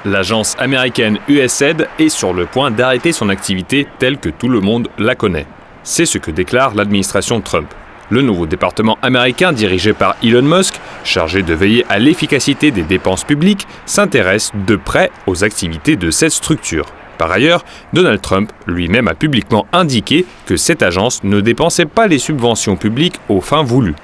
L'agence américaine USAID est sur le point d'arrêter son activité telle que tout le monde la connaît. C'est ce que déclare l'administration Trump. Le nouveau département américain dirigé par Elon Musk, chargé de veiller à l'efficacité des dépenses publiques, s'intéresse de près aux activités de cette structure. Par ailleurs, Donald Trump lui-même a publiquement indiqué que cette agence ne dépensait pas les subventions publiques aux fins voulues.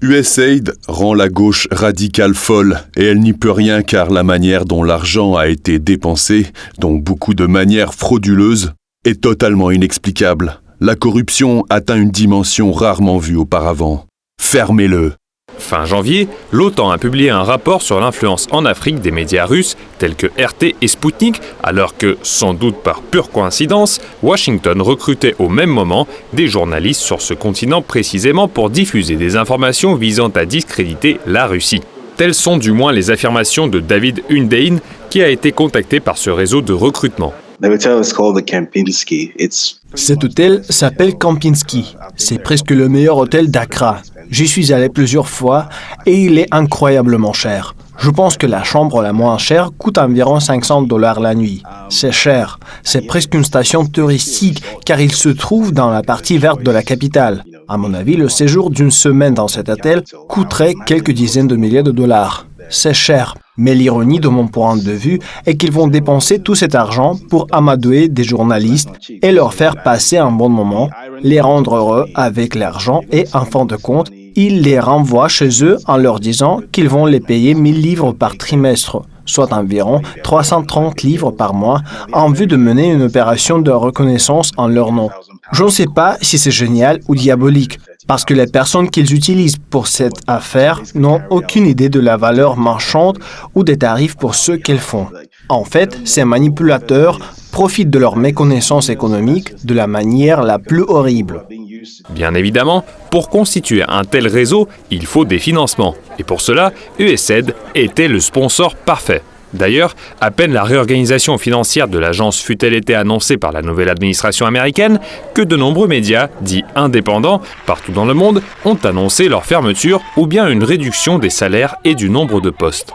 USAID rend la gauche radicale folle et elle n'y peut rien car la manière dont l'argent a été dépensé, dont beaucoup de manières frauduleuses, est totalement inexplicable. La corruption atteint une dimension rarement vue auparavant. Fermez-le. Fin janvier, l'OTAN a publié un rapport sur l'influence en Afrique des médias russes tels que RT et Sputnik, alors que, sans doute par pure coïncidence, Washington recrutait au même moment des journalistes sur ce continent précisément pour diffuser des informations visant à discréditer la Russie. Telles sont du moins les affirmations de David Hundein, qui a été contacté par ce réseau de recrutement. Cet hôtel s'appelle Kempinski. C'est presque le meilleur hôtel d'Accra. J'y suis allé plusieurs fois et il est incroyablement cher. Je pense que la chambre la moins chère coûte environ $500 la nuit. C'est cher. C'est presque une station touristique car il se trouve dans la partie verte de la capitale. À mon avis, le séjour d'une semaine dans cet hôtel coûterait quelques dizaines de milliers de dollars. C'est cher. Mais l'ironie de mon point de vue est qu'ils vont dépenser tout cet argent pour amadouer des journalistes et leur faire passer un bon moment, les rendre heureux avec l'argent et, en fin de compte, ils les renvoient chez eux en leur disant qu'ils vont les payer 1000 livres par trimestre, soit environ 330 livres par mois, en vue de mener une opération de reconnaissance en leur nom. Je ne sais pas si c'est génial ou diabolique, parce que les personnes qu'ils utilisent pour cette affaire n'ont aucune idée de la valeur marchande ou des tarifs pour ce qu'elles font. En fait, ces manipulateurs profitent de leur méconnaissance économique de la manière la plus horrible. Bien évidemment, pour constituer un tel réseau, il faut des financements. Et pour cela, USAID était le sponsor parfait. D'ailleurs, à peine la réorganisation financière de l'agence fut-elle été annoncée par la nouvelle administration américaine, que de nombreux médias, dits indépendants, partout dans le monde, ont annoncé leur fermeture ou bien une réduction des salaires et du nombre de postes.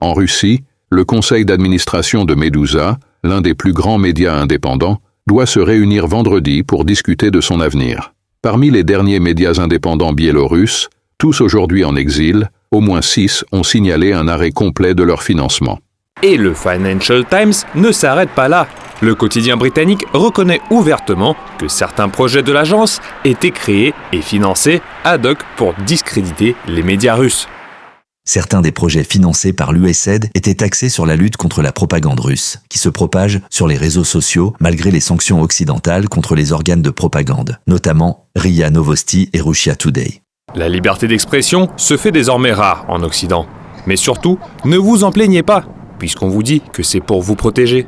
En Russie, le conseil d'administration de Meduza, l'un des plus grands médias indépendants, doit se réunir vendredi pour discuter de son avenir. Parmi les derniers médias indépendants biélorusses, tous aujourd'hui en exil, au moins 6 ont signalé un arrêt complet de leur financement. Et le Financial Times ne s'arrête pas là. Le quotidien britannique reconnaît ouvertement que certains projets de l'agence étaient créés et financés ad hoc pour discréditer les médias russes. Certains des projets financés par l'USAID étaient axés sur la lutte contre la propagande russe, qui se propage sur les réseaux sociaux malgré les sanctions occidentales contre les organes de propagande, notamment RIA Novosti et Russia Today. La liberté d'expression se fait désormais rare en Occident. Mais surtout, ne vous en plaignez pas, puisqu'on vous dit que c'est pour vous protéger.